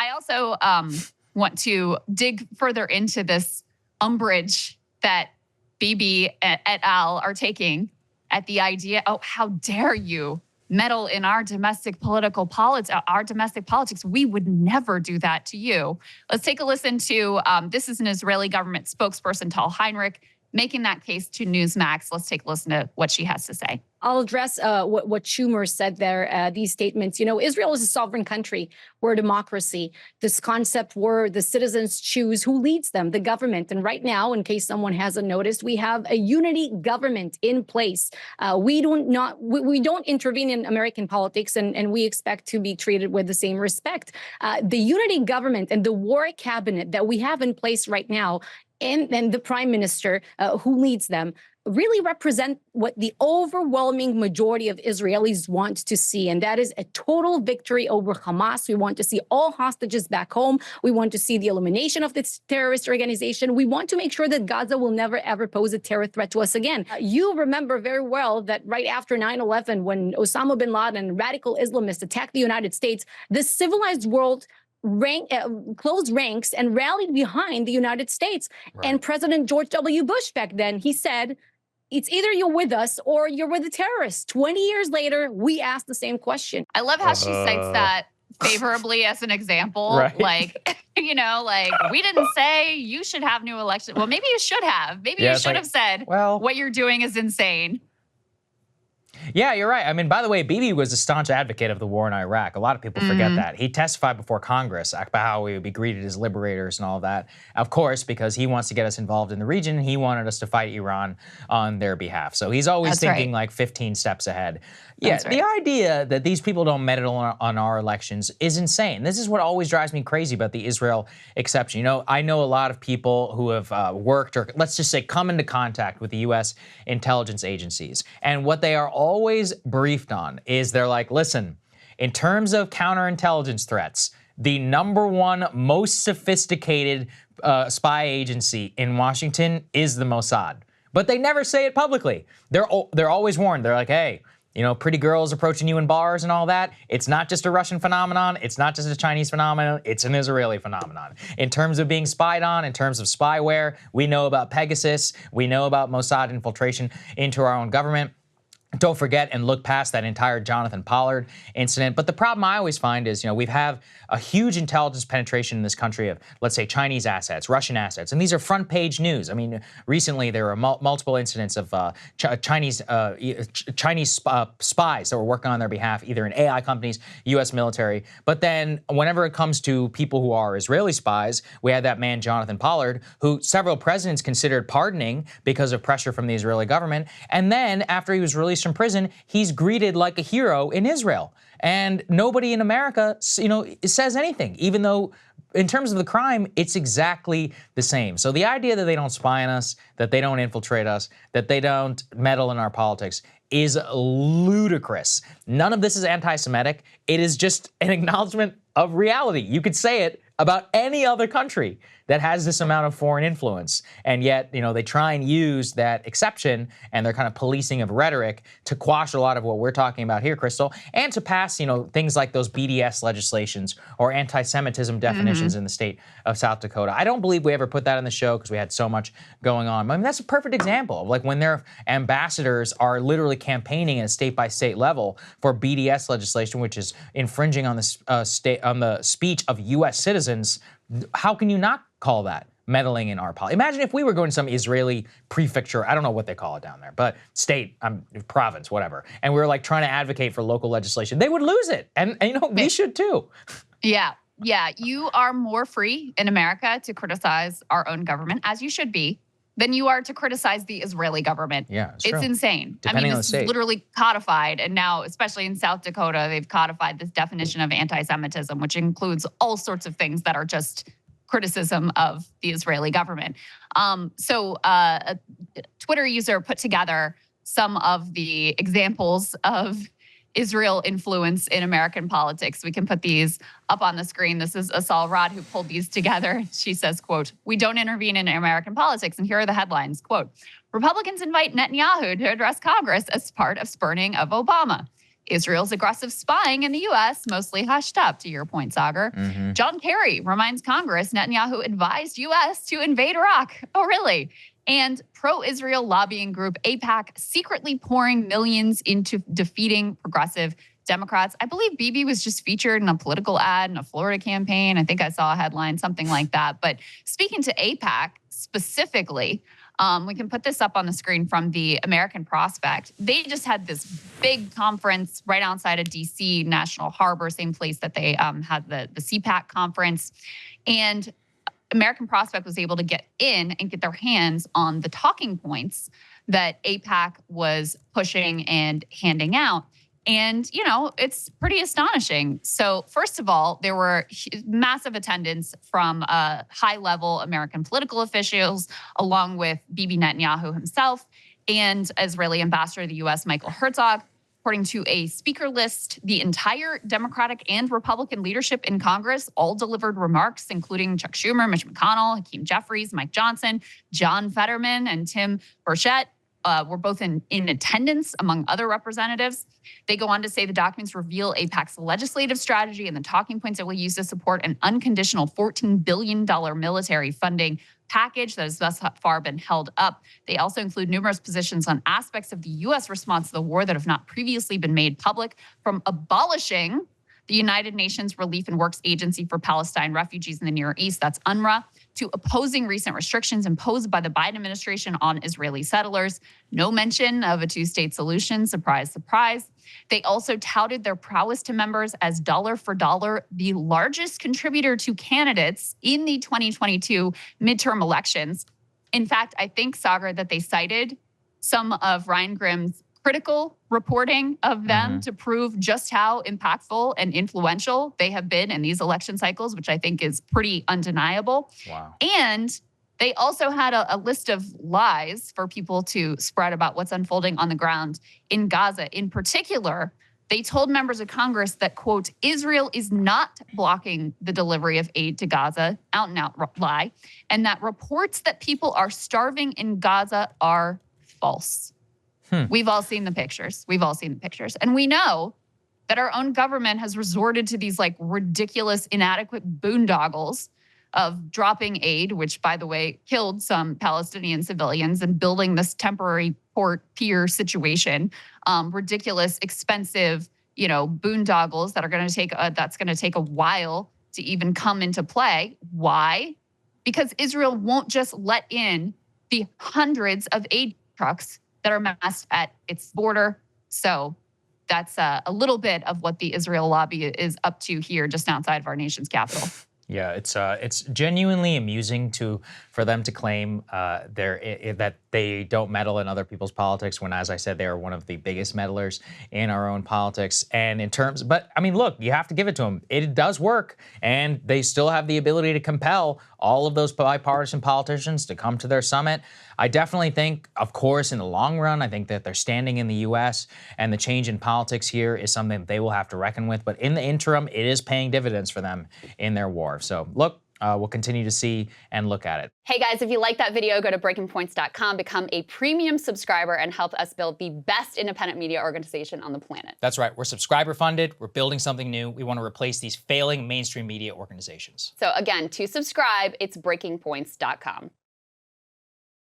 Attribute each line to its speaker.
Speaker 1: I also want to dig further into this umbrage that Bibi et al. Are taking at the idea, oh, how dare you meddle in our domestic politics. We would never do that to you. Let's take a listen to, this is an Israeli government spokesperson, Tal Heinrich, making that case to Newsmax. Let's take a listen to what she has to say.
Speaker 2: I'll address what Schumer said there, these statements. You know, Israel is a sovereign country. We're a democracy. This concept where the citizens choose who leads them, the government. And right now, in case someone hasn't noticed, we have a unity government in place. We don't intervene in American politics, and we expect to be treated with the same respect. The unity government and the war cabinet that we have in place right now, and the prime minister who leads them, really represent what the overwhelming majority of Israelis want to see, and that is a total victory over Hamas. We want to see all hostages back home. We want to see the elimination of this terrorist organization. We want to make sure that Gaza will never, ever pose a terror threat to us again. You remember very well that right after 9/11, when Osama bin Laden and radical Islamists attacked the United States, the civilized world closed ranks and rallied behind the United States. Right. And President George W. Bush back then, he said, it's either you're with us or you're with the terrorists. 20 years later, we asked the same question.
Speaker 1: I love how she cites that favorably as an example. Right. Like, you know, like, we didn't say you should have new elections. Well, maybe you should have. Maybe you should have said, well, what you're doing is insane.
Speaker 3: Yeah, you're right. I mean, by the way, Bibi was a staunch advocate of the war in Iraq. A lot of people forget that. He testified before Congress about how we would be greeted as liberators and all of that. Of course, because he wants to get us involved in the region, he wanted us to fight Iran on their behalf. So he's always thinking like 15 steps ahead. Yeah, the idea that these people don't meddle on our elections is insane. This is what always drives me crazy about the Israel exception. You know, I know a lot of people who have worked, or let's just say come into contact with the U.S. intelligence agencies. And what they are always briefed on is they're like, listen, in terms of counterintelligence threats, the #1 most sophisticated spy agency in Washington is the Mossad. But they never say it publicly. They're always warned. They're like, hey, you know, pretty girls approaching you in bars and all that. It's not just a Russian phenomenon. It's not just a Chinese phenomenon. It's an Israeli phenomenon. In terms of being spied on, in terms of spyware, we know about Pegasus. We know about Mossad infiltration into our own government. Don't forget and look past that entire Jonathan Pollard incident. But the problem I always find is, you know, we have a huge intelligence penetration in this country of, let's say, Chinese assets, Russian assets, and these are front page news. I mean, recently there were multiple incidents of Chinese spies that were working on their behalf, either in AI companies, U.S. military. But then whenever it comes to people who are Israeli spies, we had that man, Jonathan Pollard, who several presidents considered pardoning because of pressure from the Israeli government. And then after he was released from prison, he's greeted like a hero in Israel. And nobody in America, you know, says anything, even though in terms of the crime, it's exactly the same. So the idea that they don't spy on us, that they don't infiltrate us, that they don't meddle in our politics is ludicrous. None of this is anti-Semitic. It is just an acknowledgement of reality. You could say it about any other country that has this amount of foreign influence. And yet, you know, they try and use that exception and their kind of policing of rhetoric to quash a lot of what we're talking about here, Krystal, and to pass, you know, things like those BDS legislations or anti-Semitism definitions in the state of South Dakota. I don't believe we ever put that in the show because we had so much going on. I mean, that's a perfect example of like when their ambassadors are literally campaigning at a state-by-state level for BDS legislation, which is infringing on the speech of U.S. citizens. How can you not call that meddling in our politics? Imagine if we were going to some Israeli prefecture, I don't know what they call it down there, but state, province, whatever, and we were like trying to advocate for local legislation. They would lose it. And you know, we should too.
Speaker 1: Yeah. You are more free in America to criticize our own government, as you should be, than you are to criticize the Israeli government.
Speaker 3: Yeah,
Speaker 1: it's insane.
Speaker 3: Depending
Speaker 1: I mean, this is literally codified. And now, especially in South Dakota, they've codified this definition of anti-Semitism, which includes all sorts of things that are just criticism of the Israeli government. So a Twitter user put together some of the examples of Israel influence in American politics. We can put these up on the screen. This is Asal Rod who pulled these together. She says, quote, "We don't intervene in American politics." And here are the headlines, quote, "Republicans invite Netanyahu to address Congress as part of spurning of Obama. Israel's aggressive spying in the U.S., mostly hushed up, to your point, Saagar. John Kerry reminds Congress Netanyahu advised U.S. to invade Iraq. Oh, really? And pro-Israel lobbying group AIPAC secretly pouring millions into defeating progressive Democrats. I believe Bibi was just featured in a political ad in a Florida campaign. I think I saw a headline, something like that. But speaking to AIPAC specifically, we can put this up on the screen from the American Prospect. They just had this big conference right outside of D.C., National Harbor, same place that they had the CPAC conference. And American Prospect was able to get in and get their hands on the talking points that AIPAC was pushing and handing out. And, you know, it's pretty astonishing. So first of all, there were massive attendance from high-level American political officials, along with Bibi Netanyahu himself and Israeli ambassador to the U.S., Michael Herzog. According to a speaker list, the entire Democratic and Republican leadership in Congress all delivered remarks, including Chuck Schumer, Mitch McConnell, Hakeem Jeffries, Mike Johnson, John Fetterman, and Tim Burchett. Were both in attendance, among other representatives. They go on to say the documents reveal AIPAC's legislative strategy and the talking points that will use to support an unconditional $14 billion military funding package that has thus far been held up. They also include numerous positions on aspects of the U.S. response to the war that have not previously been made public, from abolishing the United Nations Relief and Works Agency for Palestine Refugees in the Near East, that's UNRWA, to opposing recent restrictions imposed by the Biden administration on Israeli settlers. No mention of a two-state solution, surprise, surprise. They also touted their prowess to members as dollar for dollar the largest contributor to candidates in the 2022 midterm elections. In fact, I think, Saagar, that they cited some of Ryan Grimm's critical reporting of them to prove just how impactful and influential they have been in these election cycles, which I think is pretty undeniable.
Speaker 3: Wow.
Speaker 1: And they also had a list of lies for people to spread about what's unfolding on the ground in Gaza. In particular, they told members of Congress that, quote, Israel is not blocking the delivery of aid to Gaza, out and out lie, and that reports that people are starving in Gaza are false. We've all seen the pictures. And we know that our own government has resorted to these like ridiculous, inadequate boondoggles of dropping aid, which, by the way, killed some Palestinian civilians, and building this temporary port pier situation. Ridiculous, expensive, boondoggles that are going to take, that's going to take a while to even come into play. Why? Because Israel won't just let in the hundreds of aid trucks that are massed at its border. So that's a little bit of what the Israel lobby is up to here, just outside of our nation's capital.
Speaker 3: Yeah, it's genuinely amusing for them to claim that they don't meddle in other people's politics when, as I said, they are one of the biggest meddlers in our own politics. And but I mean, look, you have to give it to them. It does work, and they still have the ability to compel all of those bipartisan politicians to come to their summit. I definitely think, of course, in the long run, I think that their standing in the U.S. and the change in politics here is something that they will have to reckon with. But in the interim, it is paying dividends for them in their war. So look, we'll continue to see and look at it.
Speaker 4: Hey guys, if you like that video, go to breakingpoints.com, become a premium subscriber, and help us build the best independent media organization on the planet.
Speaker 3: That's right. We're subscriber funded. We're building something new. We want to replace these failing mainstream media organizations.
Speaker 4: So again, to subscribe, it's breakingpoints.com.